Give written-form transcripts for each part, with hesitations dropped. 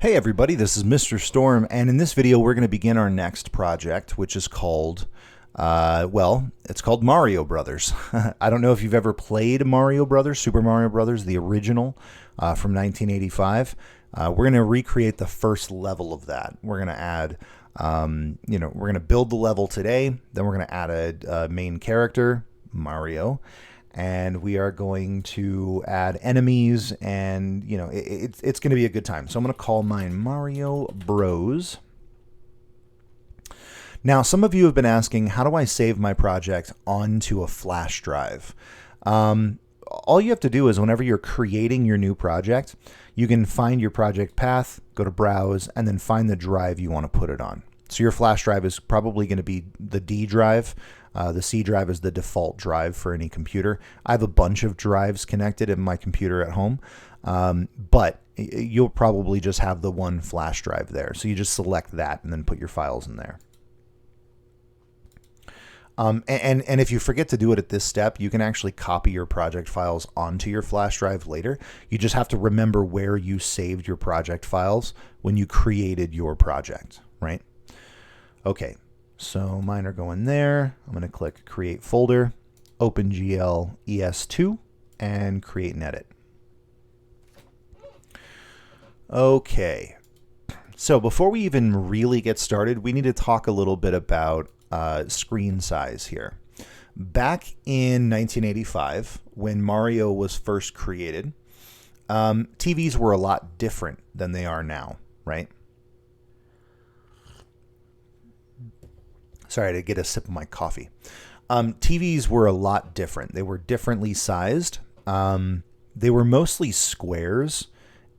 Hey everybody, this is Mr. Storm, and in this video we're going to begin our next project, which is called, it's called Mario Brothers. I don't know if you've ever played Mario Brothers, Super Mario Brothers, the original from 1985. We're going to recreate the first level of that. We're going to add, we're going to build the level today, then we're going to add a main character, Mario, and we are going to add enemies, and it's going to be a good time. So I'm going to call mine Mario Bros. Now, some of you have been asking, how do I save my project onto a flash drive? All you have to do is whenever you're creating your new project, you can find your project path, go to browse, and then find the drive you want to put it on. So your flash drive is probably going to be the D drive. The C drive is the default drive for any computer. I have a bunch of drives connected in my computer at home, but you'll probably just have the one flash drive there. So you just select that and then put your files in there. And if you forget to do it at this step, you can actually copy your project files onto your flash drive later. You just have to remember where you saved your project files when you created your project, right? Okay. So mine are going there. I'm going to click Create Folder, OpenGL ES2, and create and edit. Okay. So before we even really get started, we need to talk a little bit about screen size here. Back in 1985, when Mario was first created, TVs were a lot different than they are now, right? Sorry, to get a sip of my coffee. TVs were a lot different. They were differently sized. They were mostly squares,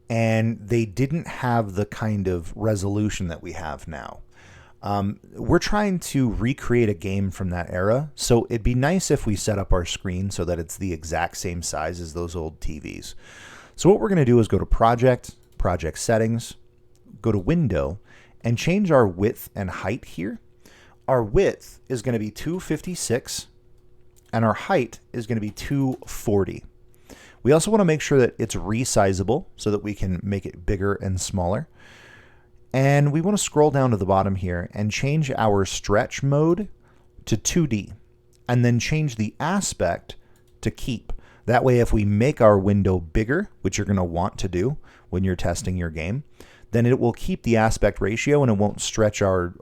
and they didn't have the kind of resolution that we have now. We're trying to recreate a game from that era, so it'd be nice if we set up our screen so that it's the exact same size as those old TVs. So what we're going to do is go to Project, Project Settings, go to Window, and change our width and height here. Our width is going to be 256, and our height is going to be 240. We also want to make sure that it's resizable so that we can make it bigger and smaller. And we want to scroll down to the bottom here and change our stretch mode to 2D, and then change the aspect to keep. That way, if we make our window bigger, which you're going to want to do when you're testing your game, then it will keep the aspect ratio and it won't stretch our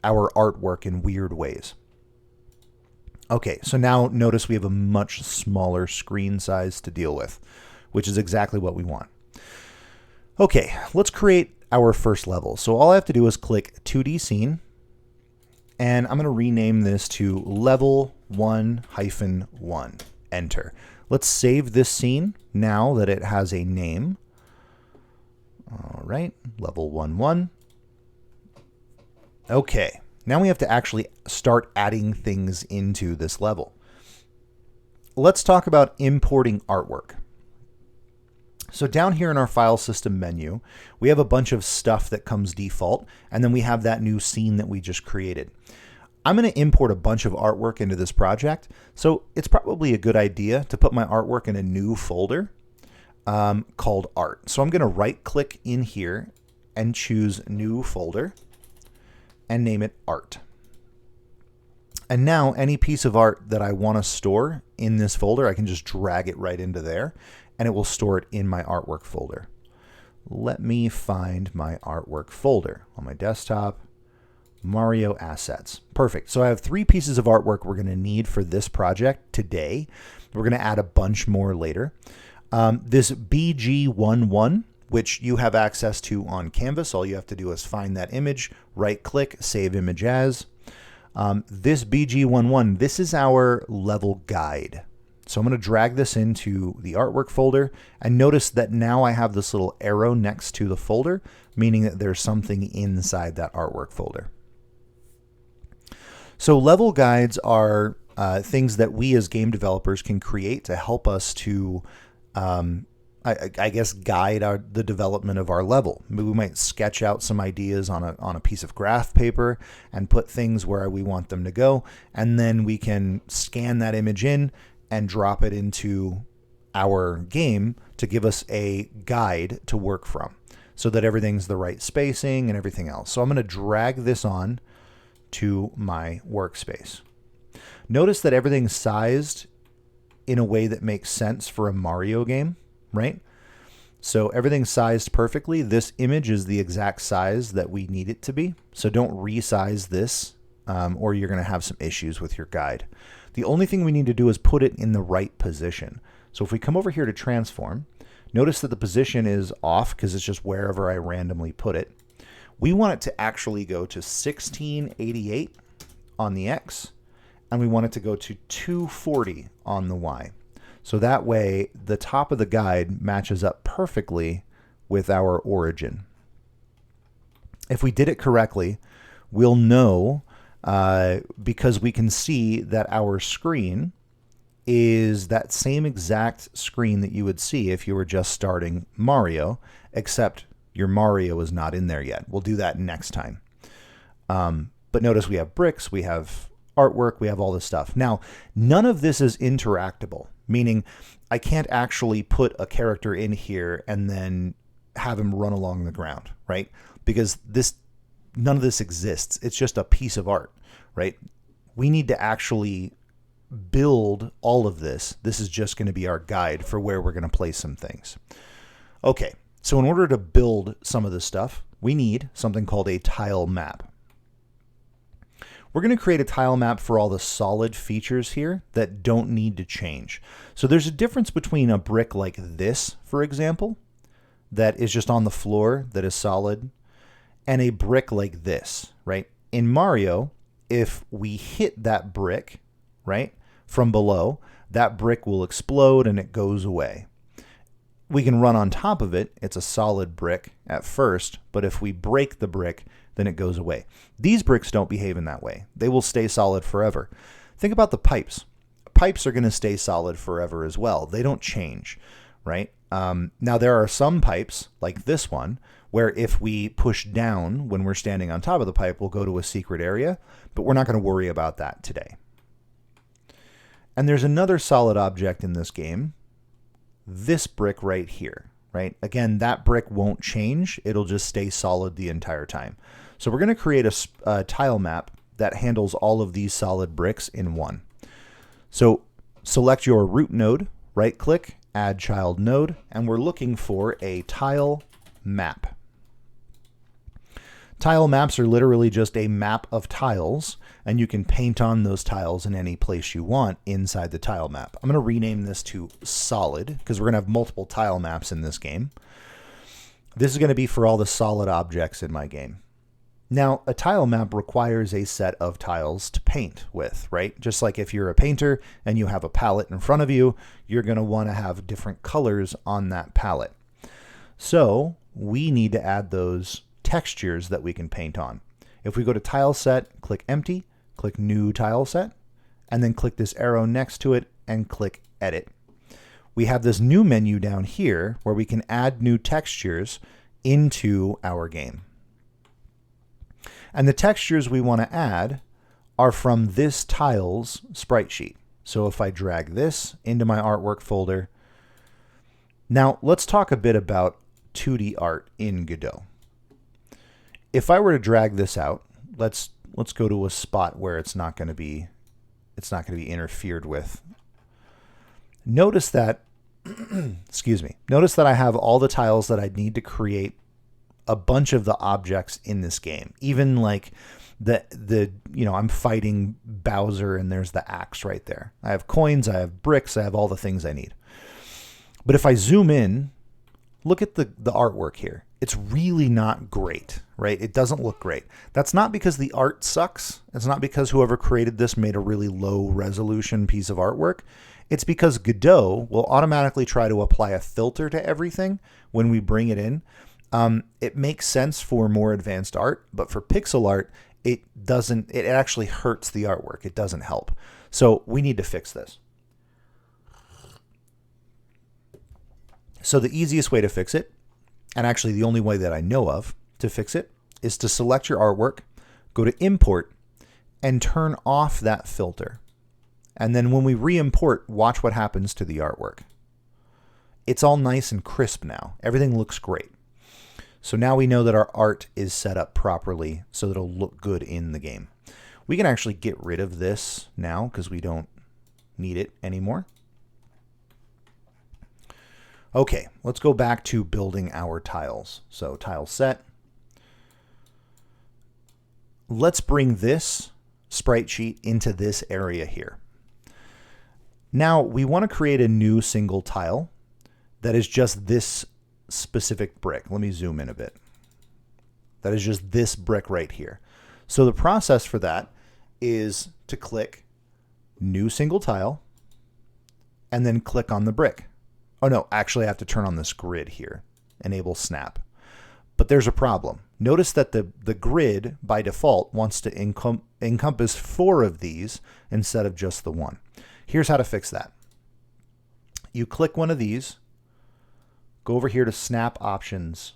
artwork in weird ways. Okay, so now notice we have a much smaller screen size to deal with, which is exactly what we want. Okay, let's create our first level. So all I have to do is click 2D Scene, and I'm going to rename this to Level 1-1. Enter. Let's save this scene now that it has a name. All right, Level 1-1. Okay, now we have to actually start adding things into this level. Let's talk about importing artwork. So down here in our file system menu, we have a bunch of stuff that comes default, and then we have that new scene that we just created. I'm going to import a bunch of artwork into this project, so it's probably a good idea to put my artwork in a new folder called Art. So I'm going to right-click in here and choose New Folder, and name it Art. And now any piece of art that I want to store in this folder, I can just drag it right into there, and it will store it in my artwork folder. Let me find my artwork folder on my desktop. Mario Assets. Perfect. So I have 3 pieces of artwork we're going to need for this project today. We're going to add a bunch more later. This BG11, which you have access to on Canvas. All you have to do is find that image, right-click, Save Image As. This BG11, this is our level guide. So I'm going to drag this into the artwork folder, and notice that now I have this little arrow next to the folder, meaning that there's something inside that artwork folder. So level guides are things that we as game developers can create to help us to I guess guide the development of our level. We might sketch out some ideas on a piece of graph paper and put things where we want them to go, and then we can scan that image in and drop it into our game to give us a guide to work from. so that everything's the right spacing and everything else. So I'm going to drag this on to my workspace. Notice that everything's sized in a way that makes sense for a Mario game, right? So everything's sized perfectly. This image is the exact size that we need it to be. So don't resize this or you're going to have some issues with your guide. The only thing we need to do is put it in the right position. So if we come over here to transform, notice that the position is off because it's just wherever I randomly put it. We want it to actually go to 1688 on the X, and we want it to go to 240 on the Y. So that way the top of the guide matches up perfectly with our origin. If we did it correctly, we'll know because we can see that our screen is that same exact screen that you would see if you were just starting Mario, except your Mario is not in there yet. We'll do that next time. But notice we have bricks, we have artwork, we have all this stuff. Now, none of this is interactable, meaning I can't actually put a character in here and then have him run along the ground, right? Because none of this exists. It's just a piece of art, right? We need to actually build all of this. This is just going to be our guide for where we're going to place some things. Okay, so in order to build some of this stuff, we need something called a tile map. We're going to create a tile map for all the solid features here that don't need to change. So there's a difference between a brick like this, for example, that is just on the floor, that is solid, and a brick like this, right? In Mario, if we hit that brick, right, from below, that brick will explode and it goes away. We can run on top of it. It's a solid brick at first, but if we break the brick, then it goes away. These bricks don't behave in that way. They will stay solid forever. Think about the pipes. Pipes are going to stay solid forever as well. They don't change, right? Now, there are some pipes, like this one, where if we push down when we're standing on top of the pipe, we'll go to a secret area, but we're not going to worry about that today. And there's another solid object in this game, this brick right here, right? Again, that brick won't change. It'll just stay solid the entire time. So we're going to create a tile map that handles all of these solid bricks in one. So select your root node, right click, add child node, and we're looking for a tile map. Tile maps are literally just a map of tiles, and you can paint on those tiles in any place you want inside the tile map. I'm going to rename this to solid because we're going to have multiple tile maps in this game. This is going to be for all the solid objects in my game. Now, a tile map requires a set of tiles to paint with, right? Just like if you're a painter and you have a palette in front of you, you're going to want to have different colors on that palette. So we need to add those textures that we can paint on. If we go to tile set, click empty, click new tile set, and then click this arrow next to it and click edit. We have this new menu down here where we can add new textures into our game. And the textures we want to add are from this tiles sprite sheet. So if I drag this into my artwork folder, now let's talk a bit about 2D art in Godot. If I were to drag this out, let's go to a spot where it's not going to be interfered with. Notice that, excuse me. Notice that I have all the tiles that I need to create a bunch of the objects in this game. Even like I'm fighting Bowser and there's the axe right there. I have coins, I have bricks, I have all the things I need. But if I zoom in, look at the artwork here. It's really not great, right? It doesn't look great. That's not because the art sucks. It's not because whoever created this made a really low resolution piece of artwork. It's because Godot will automatically try to apply a filter to everything when we bring it in. It makes sense for more advanced art, but for pixel art, it doesn't. It actually hurts the artwork. It doesn't help. So we need to fix this. So the easiest way to fix it, and actually the only way that I know of to fix it, is to select your artwork, go to import, and turn off that filter. And then when we re-import, watch what happens to the artwork. It's all nice and crisp now. Everything looks great. So now we know that our art is set up properly so that it'll look good in the game. We can actually get rid of this now because we don't need it anymore. Okay, let's go back to building our tiles. So tile set. Let's bring this sprite sheet into this area here. Now we want to create a new single tile that is just this specific brick. Let me zoom in a bit. That is just this brick right here. So the process for that is to click new single tile and then click on the brick. Oh no, actually I have to turn on this grid here, enable snap. But there's a problem. Notice that the grid by default wants to encompass 4 of these instead of just the 1. Here's how to fix that. You click one of these, go over here to snap options,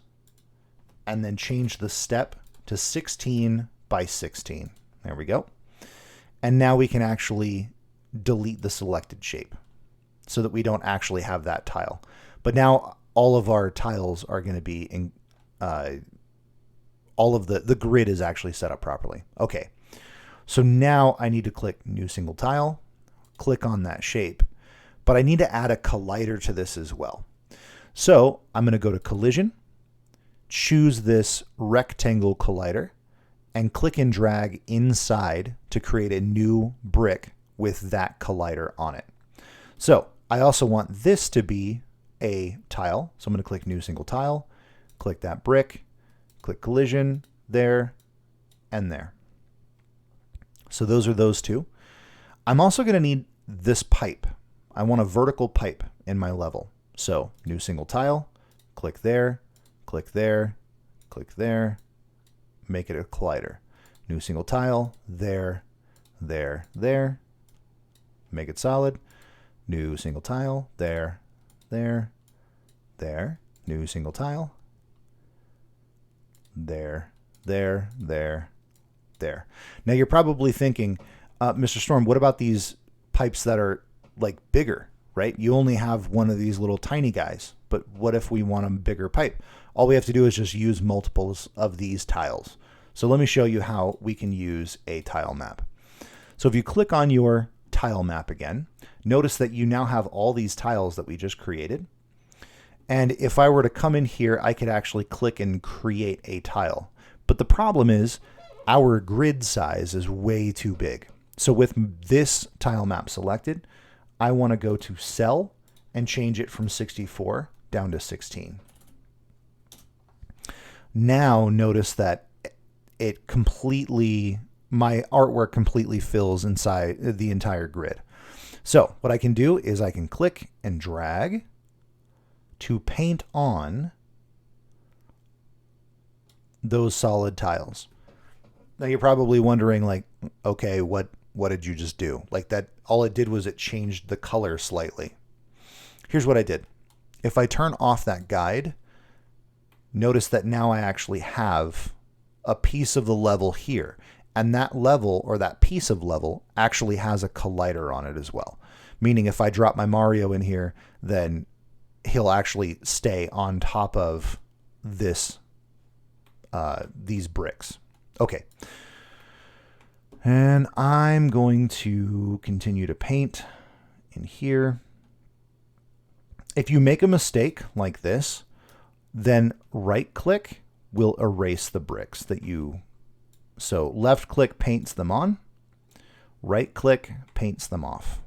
and then change the step to 16 by 16. There we go. And now we can actually delete the selected shape so that we don't actually have that tile. But now all of our tiles are going to be in, all of the grid is actually set up properly. Okay, so now I need to click new single tile, click on that shape, but I need to add a collider to this as well. So I'm going to go to collision, choose this rectangle collider, and click and drag inside to create a new brick with that collider on it. So I also want this to be a tile. So I'm going to click new single tile, click that brick, click collision there and there. So those are those two. I'm also going to need this pipe. I want a vertical pipe in my level. So new single tile, click there, click there, click there, make it a collider. New single tile, there, there, there, make it solid. New single tile, there, there, there, new single tile, there, there, there, there. Now you're probably thinking, Mr. Storm, what about these pipes that are like bigger, right? You only have one of these little tiny guys, but what if we want a bigger pipe? All we have to do is just use multiples of these tiles. So let me show you how we can use a tile map. So if you click on your tile map again, notice that you now have all these tiles that we just created. And if I were to come in here, I could actually click and create a tile. But the problem is our grid size is way too big. So with this tile map selected, I want to go to cell and change it from 64 down to 16. Now notice that it completely, my artwork completely fills inside the entire grid. So what I can do is I can click and drag to paint on those solid tiles. Now you're probably wondering, like, okay, what did you just do? Like that, all it did was it changed the color slightly. Here's what I did. If I turn off that guide, notice that now I actually have a piece of the level here. And that level, or that piece of level, actually has a collider on it as well. Meaning if I drop my Mario in here, then he'll actually stay on top of this, these bricks. Okay. And I'm going to continue to paint in here. If you make a mistake like this, then right click will erase the bricks that you, so left click paints them on, right click paints them off.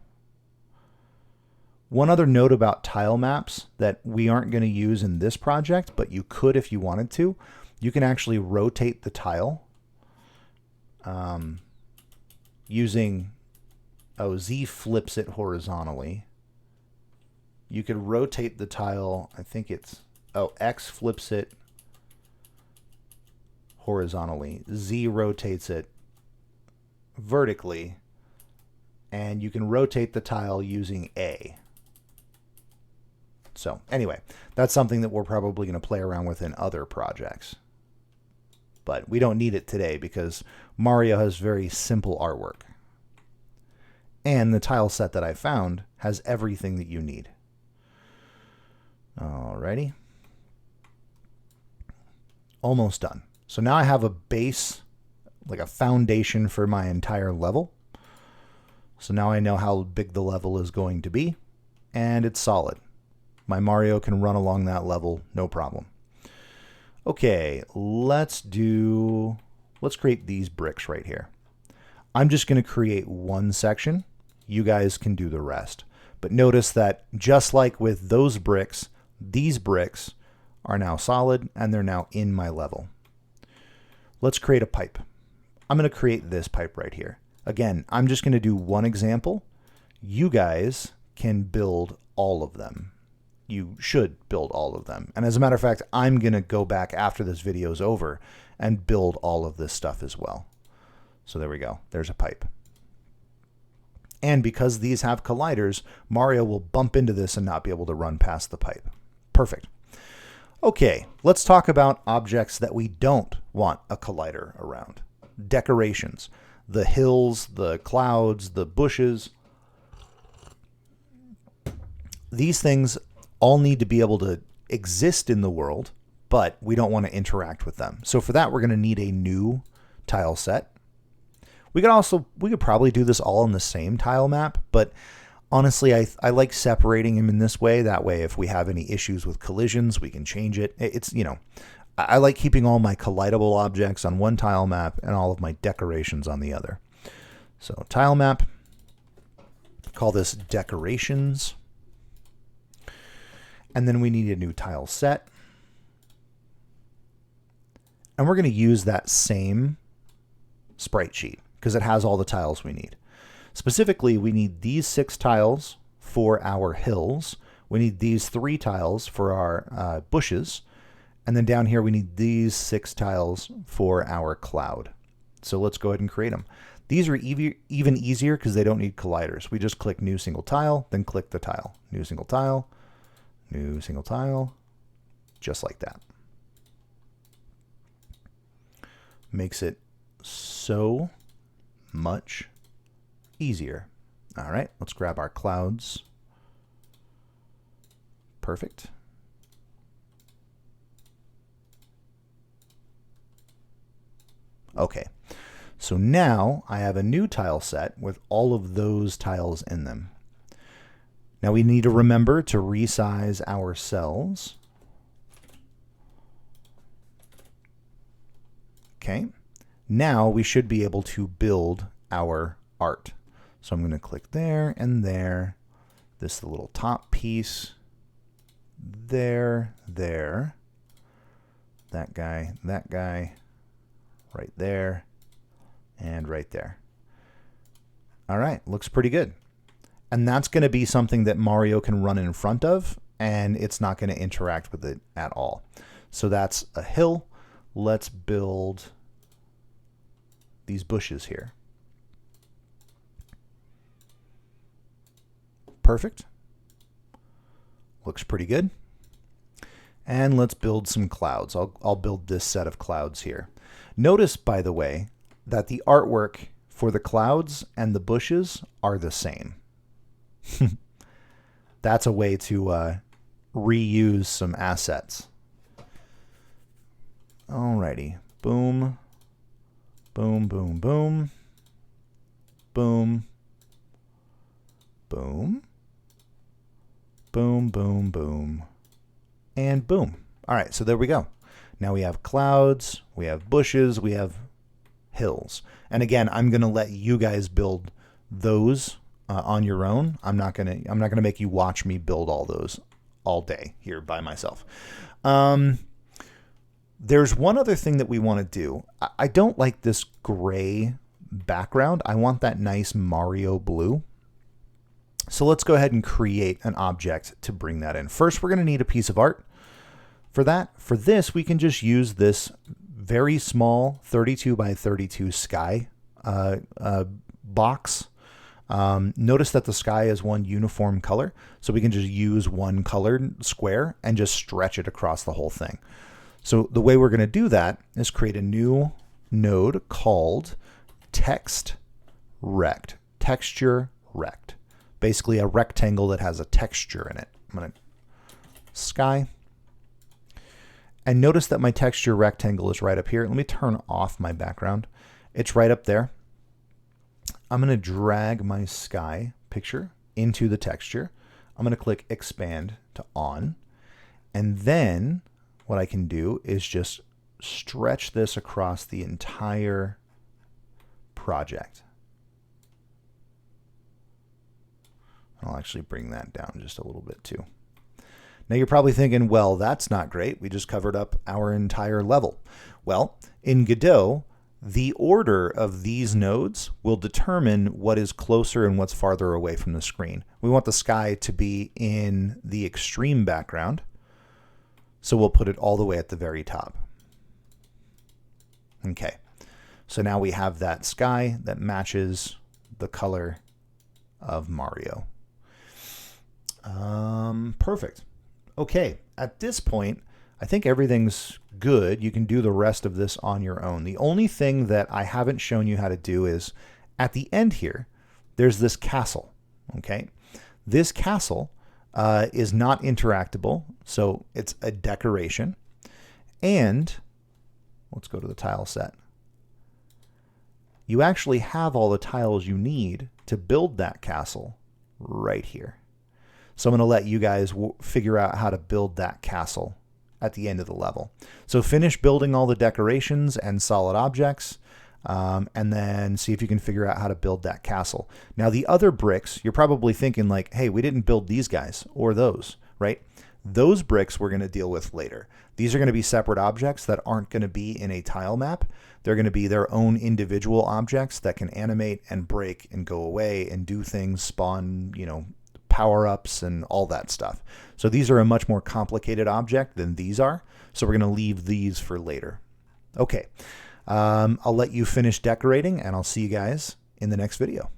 One other note about tile maps that we aren't going to use in this project, but you could if you wanted to. You can actually rotate the tile using, Z flips it horizontally. You could rotate the tile, I think it's, X flips it horizontally. Z rotates it vertically. And you can rotate the tile using A. So anyway, that's something that we're probably going to play around with in other projects. But we don't need it today because Mario has very simple artwork. And the tile set that I found has everything that you need. Alrighty. almost done. So now I have a base, like a foundation for my entire level. So now I know how big the level is going to be, and it's solid. My Mario can run along that level, no problem. Okay, let's create these bricks right here. I'm just going to create one section. You guys can do the rest. But notice that just like with those bricks, these bricks are now solid and they're now in my level. Let's create a pipe. I'm going to create this pipe right here. Again, I'm just going to do one example. You guys can build all of them. You should build all of them. And as a matter of fact, I'm going to go back after this video is over and build all of this stuff as well. So there we go. There's a pipe. And because these have colliders, Mario will bump into this and not be able to run past the pipe. Perfect. Okay, let's talk about objects that we don't want a collider around. Decorations. The hills, the clouds, the bushes. These things all need to be able to exist in the world, but we don't want to interact with them. So for that, we're going to need a new tile set. We could probably do this all in the same tile map, but honestly, I like separating them in this way. That way, if we have any issues with collisions, we can change it. It's, you know, I like keeping all my collidable objects on one tile map and all of my decorations on the other. So tile map, call this decorations. And then we need a new tile set. And we're going to use that same sprite sheet because it has all the tiles we need. Specifically, we need these 6 tiles for our hills. We need these 3 tiles for our bushes. And then down here, we need these 6 tiles for our cloud. So let's go ahead and create them. These are even easier because they don't need colliders. We just click new single tile, then click the tile. New single tile, new single tile, just like that. Makes it so much easier. All right, let's grab our clouds. Perfect. Okay, so now I have a new tile set with all of those tiles in them. Now we need to remember to resize our cells. Okay, now we should be able to build our art. So I'm going to click there and there. This little top piece. There. That guy. Right there. And right there. All right, looks pretty good. And that's going to be something that Mario can run in front of, and it's not going to interact with it at all. So that's a hill. Let's build these bushes here. Perfect. Looks pretty good. And let's build some clouds. I'll build this set of clouds here. Notice, by the way, that the artwork for the clouds and the bushes are the same. That's a way to reuse some assets. Alrighty. Boom. Boom, boom, boom. Boom. Boom. Boom, boom, boom. And boom. All right, so there we go. Now we have clouds, we have bushes, we have hills. And again, I'm going to let you guys build those on your own. I'm not going to make you watch me build all those all day here by myself. There's one other thing that we want to do. I don't like this gray background. I want that nice Mario blue. So let's go ahead and create an object to bring that in. First, we're going to need a piece of art for that. For this, we can just use this very small 32 by 32 sky box. Notice that the sky is one uniform color, so we can just use one colored square and just stretch it across the whole thing. So the way we're going to do that is create a new node called text rect, texture rect. Basically a rectangle that has a texture in it. I'm going to sky. And notice that my texture rectangle is right up here. Let me turn off my background. It's right up there. I'm going to drag my sky picture into the texture. I'm going to click expand to on. And then what I can do is just stretch this across the entire project. I'll actually bring that down just a little bit too. Now you're probably thinking, well, that's not great. We just covered up our entire level. Well, in Godot, the order of these nodes will determine what is closer and what's farther away from the screen. We want the sky to be in the extreme background, so we'll put it all the way at the very top. Okay, so now we have that sky that matches the color of Mario. Perfect. Okay, at this point, I think everything's good. You can do the rest of this on your own. The only thing that I haven't shown you how to do is at the end here, there's this castle, okay? This castle is not interactable, so it's a decoration. And let's go to the tile set. You actually have all the tiles you need to build that castle right here. So I'm going to let you guys figure out how to build that castle at the end of the level. So finish building all the decorations and solid objects, and then see if you can figure out how to build that castle. Now the other bricks, you're probably thinking like, hey, we didn't build these guys or those, right? Those bricks we're going to deal with later. These are going to be separate objects that aren't going to be in a tile map. They're going to be their own individual objects that can animate and break and go away and do things, spawn, power-ups and all that stuff. So these are a much more complicated object than these are. So we're going to leave these for later. Okay, I'll let you finish decorating and I'll see you guys in the next video.